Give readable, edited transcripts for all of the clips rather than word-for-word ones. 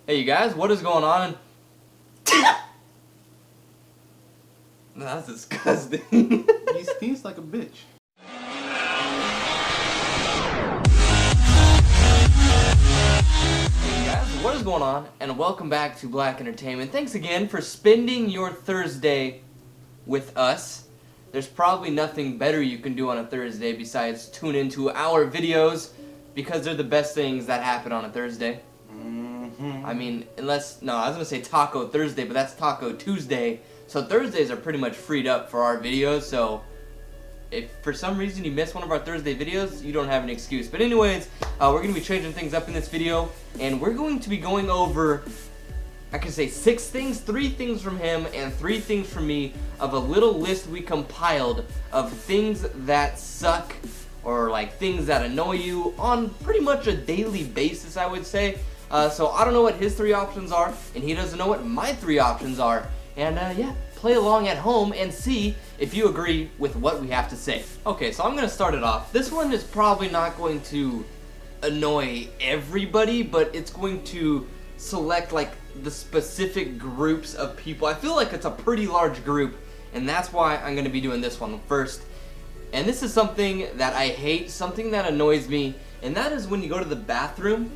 Hey you guys, what is going on? That's disgusting. He stinks like a bitch. Hey guys, what is going on? And welcome back to Black Entertainment. Thanks again for spending your Thursday with us. There's probably nothing better you can do on a Thursday besides tune into our videos because they're the best things that happen on a Thursday. I mean, I was gonna say Taco Thursday, but that's Taco Tuesday. So Thursdays are pretty much freed up for our videos, so if for some reason you miss one of our Thursday videos, you don't have an excuse. But anyways, we're gonna be changing things up in this video, and we're going to be going over, I can say 6 things, 3 things from him, and 3 things from me, of a little list we compiled of things that suck, or like things that annoy you on pretty much a daily basis, I would say. So I don't know what his 3 options are, and he doesn't know what my 3 options are. And yeah, play along at home and see if you agree with what we have to say. Okay, so I'm gonna start it off. This one is probably not going to annoy everybody, but it's going to select like the specific groups of people. I feel like it's a pretty large group, and that's why I'm gonna be doing this one first. And this is something that I hate, something that annoys me, and that is when you go to the bathroom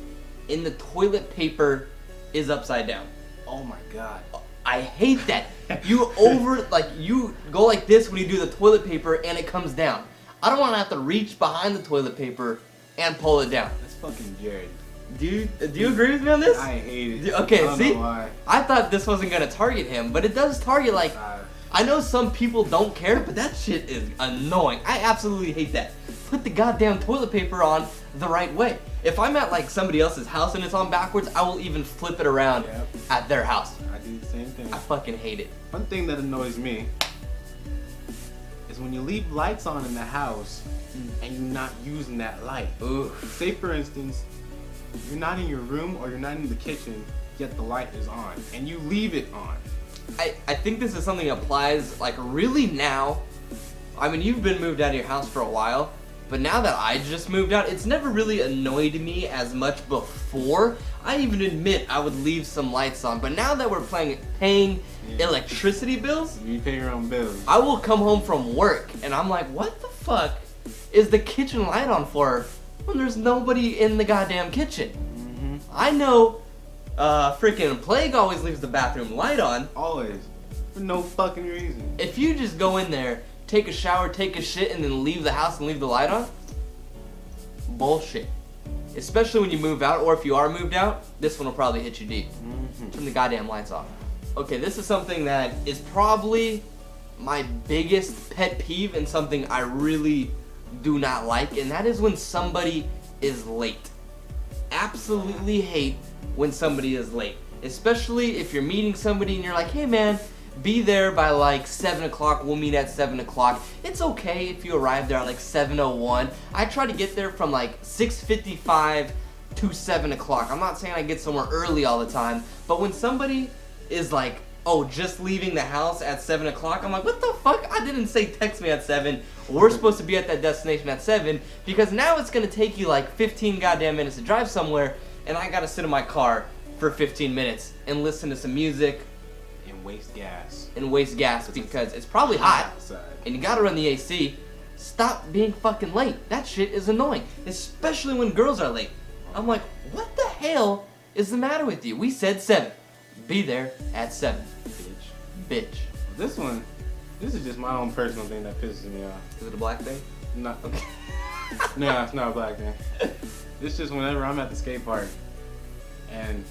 and the toilet paper is upside down. Oh my god. I hate that. You go like this when you do the toilet paper and it comes down. I don't want to have to reach behind the toilet paper and pull it down. That's fucking Jared. Do you agree with me on this? I hate it. Okay, I don't see? know why. I thought this wasn't gonna target him, but it does target, like, I know some people don't care, but that shit is annoying. I absolutely hate that. Put the goddamn toilet paper on the right way. If I'm at like somebody else's house and it's on backwards, I will even flip it around at their house. I do the same thing. I fucking hate it. One thing that annoys me is when you leave lights on in the house and you're not using that light. Ooh. Say for instance, you're not in your room or you're not in the kitchen, yet the light is on, and you leave it on. I think this is something that applies like really now. I mean, you've been moved out of your house for a while, but now that I just moved out, it's never really annoyed me as much before. I even admit I would leave some lights on, but now that we're paying electricity bills, You pay your own bills. I will come home from work and I'm like, what the fuck is the kitchen light on for when there's nobody in the goddamn kitchen? I know freaking Plague always leaves the bathroom light on. Always. For no fucking reason. If you just go in there, take a shower, take a shit, and then leave the house and leave the light on, bullshit. Especially when you move out, or if you are moved out, this one will probably hit you deep. Turn the goddamn lights off. Okay, this is something that is probably my biggest pet peeve and something I really do not like, and that is when somebody is late. Absolutely hate when somebody is late. Especially if you're meeting somebody and you're like, hey man, be there by like 7 o'clock, we'll meet at 7 o'clock. It's okay if you arrive there at like 7:01. I try to get there from like 6:55 to 7 o'clock. I'm not saying I get somewhere early all the time, but when somebody is like, oh, just leaving the house at 7 o'clock, I'm like, what the fuck? I didn't say text me at 7. We're supposed to be at that destination at 7, because now it's gonna take you like 15 goddamn minutes to drive somewhere, and I gotta sit in my car for 15 minutes and listen to some music And waste gas. because it's probably hot outside. and you gotta run the AC. Stop being fucking late. That shit is annoying, especially when girls are late. I'm like, what the hell is the matter with you? We said 7. Be there at 7. Bitch. This is just my own personal thing that pisses me off. Is it a black thing? Not okay. No, it's not a black thing. It's just whenever I'm at the skate park and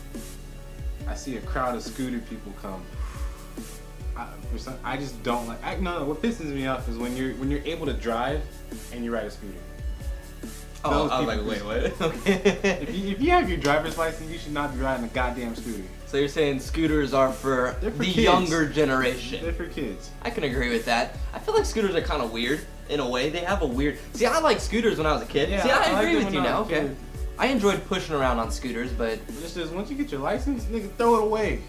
I see a crowd of scooter people come. I just don't like. No, what pisses me off is when you're able to drive and you ride a scooter. Oh, I was like, wait, what? Okay. If you have your driver's license, you should not be riding a goddamn scooter. So you're saying scooters are for the kids. younger generation? They're for kids. I can agree with that. I feel like scooters are kind of weird in a way. They have a weird. See, I like scooters when I was a kid. Yeah, See, I like agree them with you when I now. was a Okay. kid. I enjoyed pushing around on scooters, but It's just once you get your license, nigga, throw it away.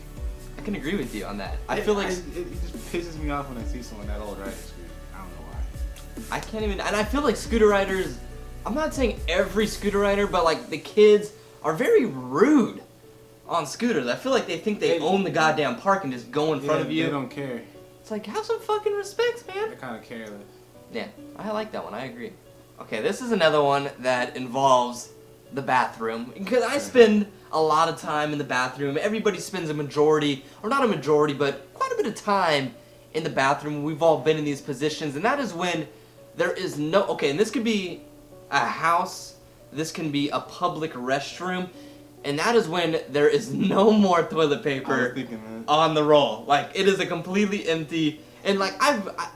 I can agree with you on that. I feel like it just pisses me off when I see someone that old riding a scooter. I don't know why. I can't even. And I feel like scooter riders. I'm not saying every scooter rider, but like the kids are very rude. on scooters. I feel like they think they own the goddamn park and just go in front of you. They don't care. It's like, have some fucking respect, man. They're kind of careless. Yeah, I like that one. I agree. Okay, this is another one that involves the bathroom. Because I spend a lot of time in the bathroom. Everybody spends a majority, or not a majority, but quite a bit of time in the bathroom. We've all been in these positions, and that is when there is no... Okay, and this could be a house. This can be a public restroom. And that is when there is no more toilet paper on the roll. Like, it is a completely empty... And like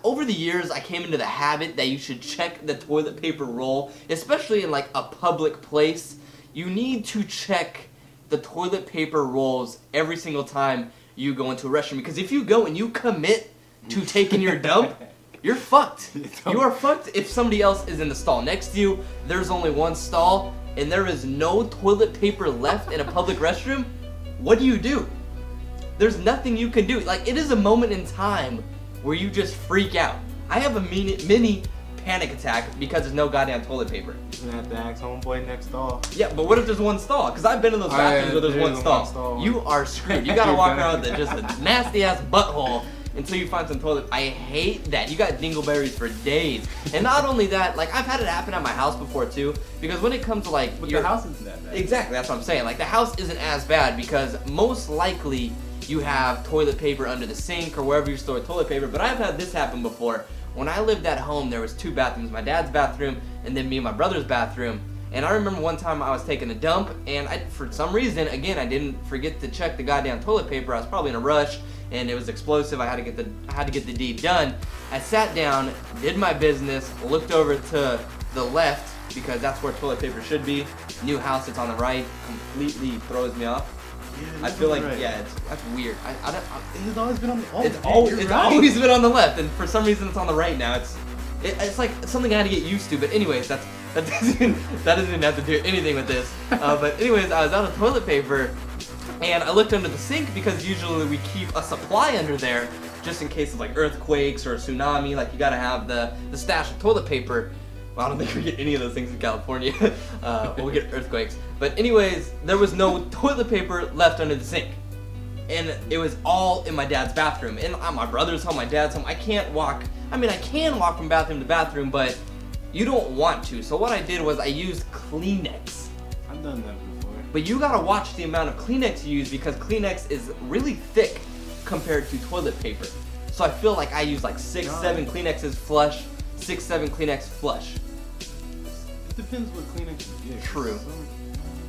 over the years, I came into the habit that you should check the toilet paper roll, especially in like a public place. You need to check the toilet paper rolls every single time you go into a restroom, because if you go and you commit to taking your dump, you're fucked. You are fucked if somebody else is in the stall next to you. There's only one stall, and there is no toilet paper left in a public restroom. What do? There's nothing you can do. Like, it is a moment in time where you just freak out. I have a mini panic attack because there's no goddamn toilet paper. You're gonna have to ask homeboy next stall. Yeah, but what if there's one stall? Because I've been in those bathrooms where there's one stall. You are screwed. You gotta walk around with just a nasty ass butthole until you find some toilet. I hate that. You got dingleberries for days. And not only that, like, I've had it happen at my house before too, because when it comes to like... But your house isn't that bad. Exactly, that's what I'm saying. Like, the house isn't as bad because most likely you have toilet paper under the sink or wherever you store toilet paper. But I've had this happen before. When I lived at home, there was two bathrooms, my dad's bathroom and then me and my brother's bathroom. And I remember one time I was taking a dump, and for some reason, again, I didn't forget to check the goddamn toilet paper. I was probably in a rush, and it was explosive. I had to get the deed done. I sat down, did my business, looked over to the left because that's where toilet paper should be. New house, it's on the right. Completely throws me off. Yeah, I feel like, right. Yeah, that's weird. It's always been on the left. It's always been on the left, and for some reason it's on the right now. It's like something I had to get used to. But anyways, that doesn't even have to do anything with this. But anyways, I was out of toilet paper, and I looked under the sink because usually we keep a supply under there just in case of like earthquakes or a tsunami. Like, you gotta have the stash of toilet paper. Well, I don't think we get any of those things in California. We'll get earthquakes. But anyways, there was no toilet paper left under the sink. And it was all in my dad's bathroom. And my brother's home, my dad's home. I can't walk. I mean, I can walk from bathroom to bathroom, but you don't want to. So what I did was I used Kleenex. I've done that before. But you gotta watch the amount of Kleenex you use because Kleenex is really thick compared to toilet paper. So I feel like I use like 6-7 Kleenexes flush. 6-7 Kleenex flush. It depends what Kleenex you get. True.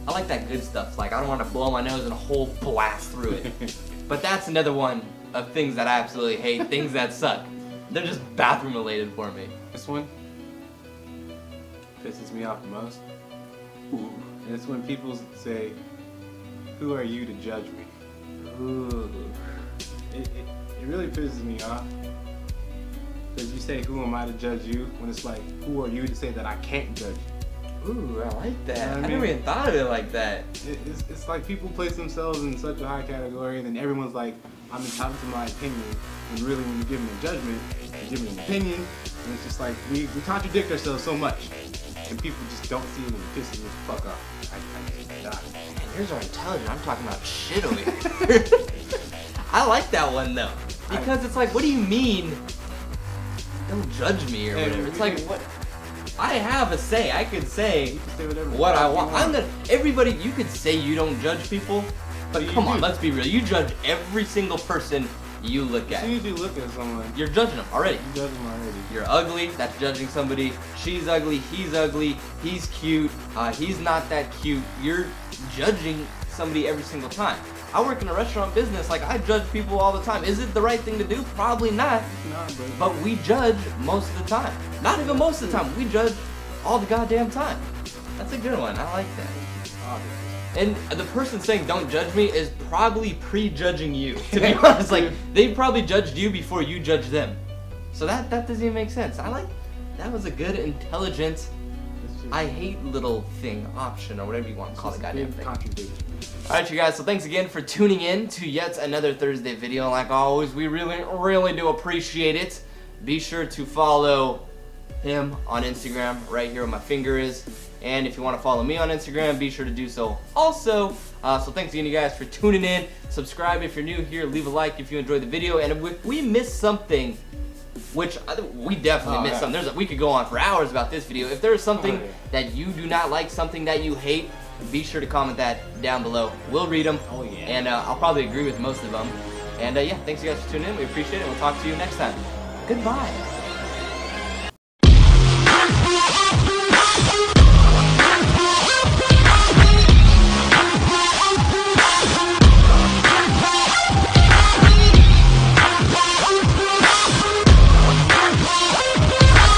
I like that good stuff. Like, I don't want to blow my nose and a whole blast through it. But that's another one of things that I absolutely hate. Things that suck. They're just bathroom related for me. This one pisses me off the most. Ooh. And it's when people say, "Who are you to judge me?" Ooh. It really pisses me off. Because you say, "Who am I to judge you?" when it's like, "Who are you to say that I can't judge you?" Ooh, I like that. You know what I I mean? never even thought of it like that. It's like people place themselves in such a high category, and then everyone's like, "I'm entitled to my opinion." And really, when you give me a judgment, you give me an opinion, and it's just like we contradict ourselves so much, and people just don't see it and it pisses me the fuck off. I die. Man, yours are intelligent. I'm talking about shit over here. I like that one though, because it's like, what do you mean? Don't judge me or whatever. It's like, what? I have a say. I could say what I want. Everybody, you could say you don't judge people, but come on, let's be real. You judge every single person you look at. As soon as you look at someone, you're judging them already. You judge them already. You're ugly, that's judging somebody. She's ugly, he's cute, he's not that cute. You're judging somebody every single time. I work in a restaurant business, like, I judge people all the time. Is it the right thing to do? Probably not. But we judge most of the time. Not even most of the time, we judge all the goddamn time. That's a good one, I like that. And the person saying don't judge me is probably prejudging you, to be honest. Like, they probably judged you before you judged them. So that doesn't even make sense. That was a good, intelligent, I hate little thing, option, or whatever you want to call the goddamn thing. Alright, you guys, so thanks again for tuning in to yet another Thursday video. Like always, we really, really do appreciate it. Be sure to follow him on Instagram right here where my finger is. And if you want to follow me on Instagram, be sure to do so also. So thanks again, you guys, for tuning in. Subscribe if you're new here. Leave a like if you enjoyed the video. And if we missed something, which we definitely missed something. We could go on for hours about this video. If there's something that you do not like, something that you hate, be sure to comment that down below. We'll read them. Oh, yeah. And I'll probably agree with most of them. And yeah, thanks you guys for tuning in. We appreciate it. We'll talk to you next time. Goodbye.